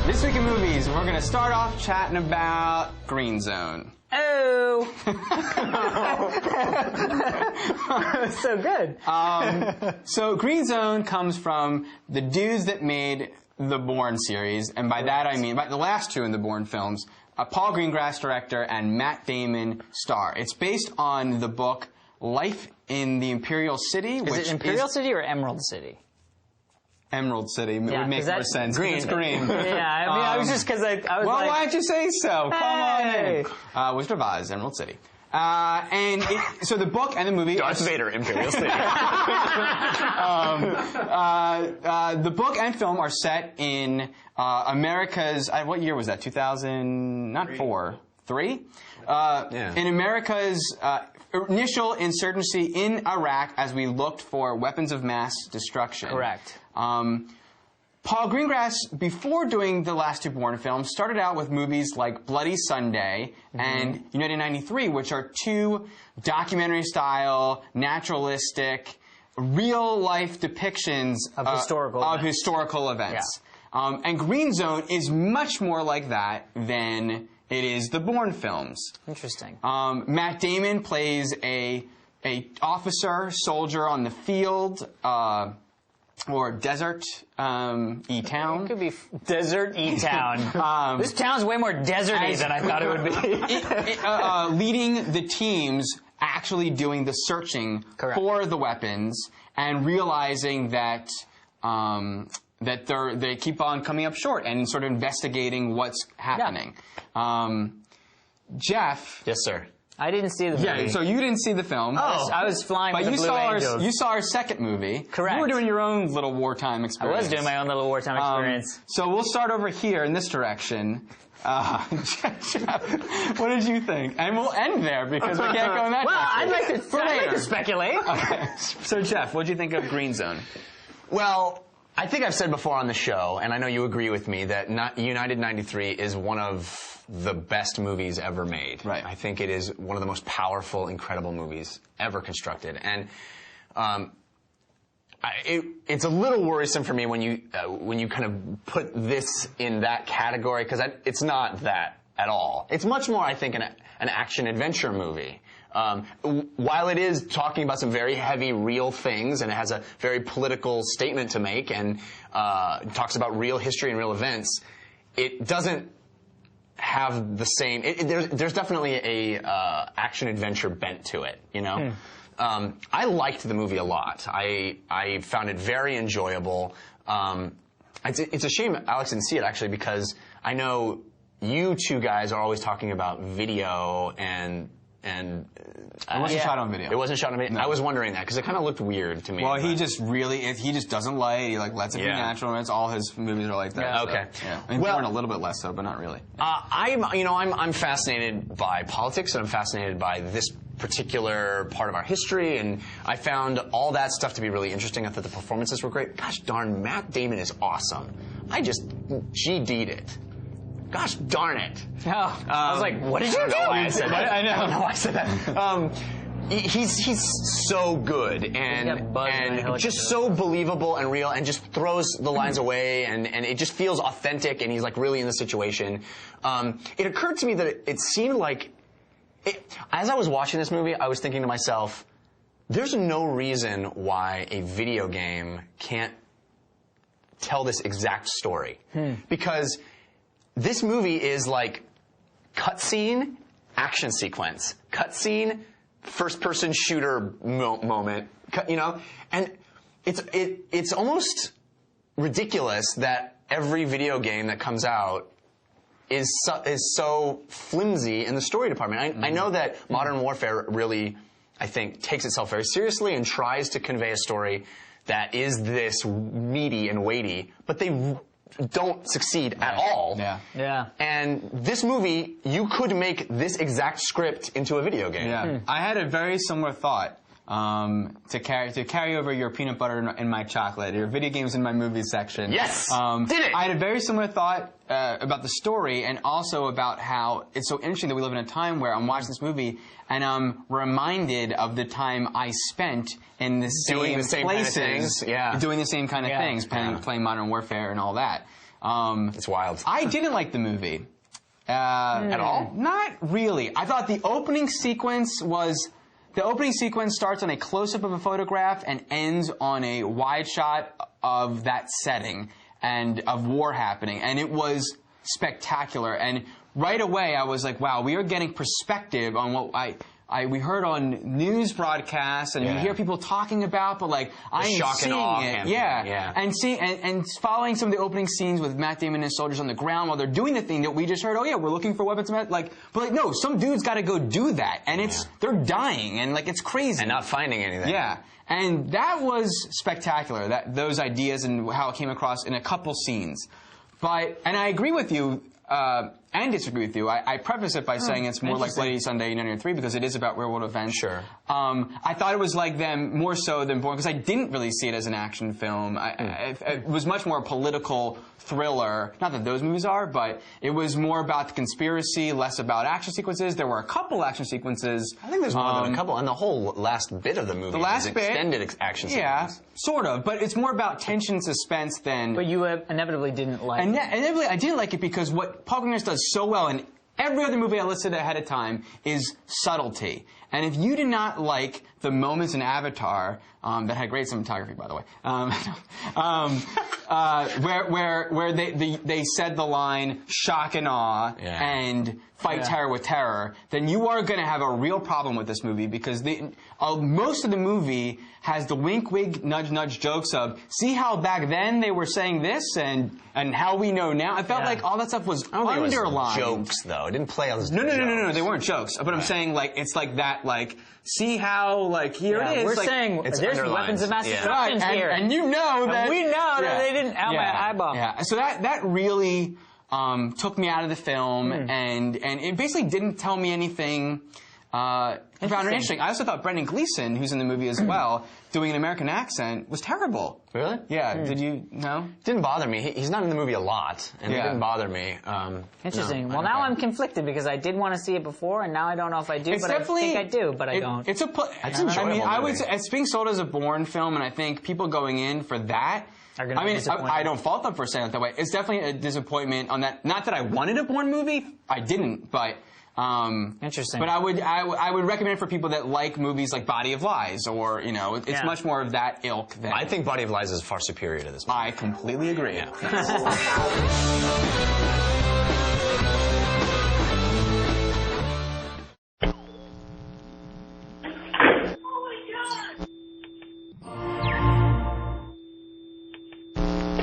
This week in movies, we're going to start off chatting about Green Zone. Oh! So good. So Green Zone comes from the dudes that made the Bourne series, and by that I mean by the last two in the Bourne films, Paul Greengrass director and Matt Damon star. It's based on the book Life in the Imperial City. Is it Imperial City or Emerald City? Emerald City would make more sense. Green. It's green. Yeah, I mean, I was just because I was well, like... why don't you say so? Hey. Come on in. Wizard of Oz, Emerald City. So the book and the movie... Darth Vader, Imperial City. The book and film are set in America's... what year was that? 2004? Three? Yeah. In America's initial insurgency in Iraq as we looked for weapons of mass destruction. Correct. Paul Greengrass, before doing the last two Bourne films, started out with movies like Bloody Sunday and United 93, which are two documentary-style, naturalistic, real-life depictions of historical events. Yeah. And Green Zone is much more like that than it is the Bourne films. Interesting. Matt Damon plays a officer, soldier on the field, or desert E-town. It could be desert E-town. This town's way more deserty than I thought it would be. Leading the teams actually doing the searching for the weapons and realizing that they keep on coming up short and sort of investigating what's happening. Yeah. Jeff. Yes, sir. I didn't see the movie. Yeah, so you didn't see the film. Oh. I was flying with the Blue Angels. You saw our second movie. Correct. You were doing your own little wartime experience. I was doing my own little wartime experience. So we'll start over here in this direction. Jeff, what did you think? And we'll end there because we can't go in that direction. I'd like to speculate. Okay. So Jeff, what did you think of Green Zone? Well, I think I've said before on the show, and I know you agree with me, that United 93 is one of the best movies ever made. Right. I think it is one of the most powerful, incredible movies ever constructed. And it's a little worrisome for me when you kind of put this in that category, because it's not that at all. It's much more, I think, an action-adventure movie. While it is talking about some very heavy, real things, and it has a very political statement to make, and talks about real history and real events, it doesn't have the same. There's definitely a action-adventure bent to it, you know. I liked the movie a lot. I found it very enjoyable. It's a shame Alex didn't see it, actually, because I know you two guys are always talking about video and it wasn't shot on video. It wasn't shot on video. No. I was wondering that because it kind of looked weird to me. Well, he just doesn't lie. He lets it be natural. And all his movies are like that. Yeah. Okay. So, yeah. I mean, Bourne a little bit less so, but not really. I'm fascinated by politics, and I'm fascinated by this particular part of our history, and I found all that stuff to be really interesting. I thought the performances were great. Gosh darn, Matt Damon is awesome. I just GD'd it. Gosh darn it. Oh, I was like, what did you do? I said that. I don't know why I said that. He's so good and just so believable and real, and just throws the lines away, and it just feels authentic, and he's like really in the situation. It occurred to me that it seemed like, as I was watching this movie, I was thinking to myself, there's no reason why a video game can't tell this exact story. Because this movie is like cutscene, action sequence, cutscene, first-person shooter moment, you know, and it's almost ridiculous that every video game that comes out is so flimsy in the story department. I know that Modern Warfare really, I think, takes itself very seriously and tries to convey a story that is this meaty and weighty, but they don't succeed at all. Yeah. And this movie, you could make this exact script into a video game. Yeah. I had a very similar thought. to carry over your peanut butter in my chocolate, your video games in my movies section. Yes! Did it! I had a very similar thought about the story, and also about how it's so interesting that we live in a time where I'm watching this movie and I'm reminded of the time I spent in the doing the same places, kind of things. Yeah. doing the same kind of things, playing Modern Warfare and all that. It's wild. I didn't like the movie. At all? Not really. I thought the opening sequence starts on a close-up of a photograph and ends on a wide shot of that setting and of war happening, and it was spectacular. And right away, I was like, wow, we are getting perspective on what we heard on news broadcasts, and you hear people talking about, but like I'm seeing it, and following some of the opening scenes with Matt Damon and his soldiers on the ground while they're doing the thing that we just heard. Oh yeah, we're looking for weapons, but no, some dude's got to go do that, and they're dying, and like it's crazy, and not finding anything. Yeah, and that was spectacular. Those ideas and how it came across in a couple scenes, and I agree with you. And disagree with you. I preface it by saying it's more like Bloody Sunday 1993 because it is about real world events. Sure. I thought it was like them more so than Born because I didn't really see it as an action film. It was much more a political thriller. Not that those movies are, but it was more about the conspiracy, less about action sequences. There were a couple action sequences. I think there's more than a couple, and the whole last bit of the movie is extended action sequences. Yeah, sort of, but it's more about tension, suspense than... But you inevitably didn't like it. Inevitably, I didn't like it because what Paul Greengrass does so well in every other movie I listed ahead of time is subtlety. And if you did not like the moments in Avatar, that had great cinematography, by the way, where they said the line shock and awe and fight terror with terror, then you are going to have a real problem with this movie because most of the movie has the wink, wink, nudge, nudge jokes of, see how back then they were saying this and how we know now. I felt like all that stuff was underlined. It was jokes, though. It didn't play all those No, they weren't jokes. But I'm saying, like, it's like that, like, see how, like, here it is. We're like, saying there's weapons of mass destruction here. And you know that... And we know that they didn't out my eyeball. Yeah, so that really took me out of the film, and it basically didn't tell me anything... I found it interesting. I also thought Brendan Gleeson, who's in the movie as well, doing an American accent, was terrible. Really? Yeah. Did you know? Didn't bother me. He's not in the movie a lot, and it didn't bother me. Interesting. Well, now I'm conflicted because I did want to see it before, and now I don't know if I do, but I think I do, but I don't. It's enjoyable. I mean, I would say it's being sold as a Bourne film, and I think people going in for that. I don't fault them for saying it that way. It's definitely a disappointment on that. Not that I wanted a Bourne movie. I didn't, but. Interesting. But I would recommend it for people that like movies like Body of Lies, or it's much more of that ilk. I think Body of Lies is far superior to this movie. I completely agree. Yeah.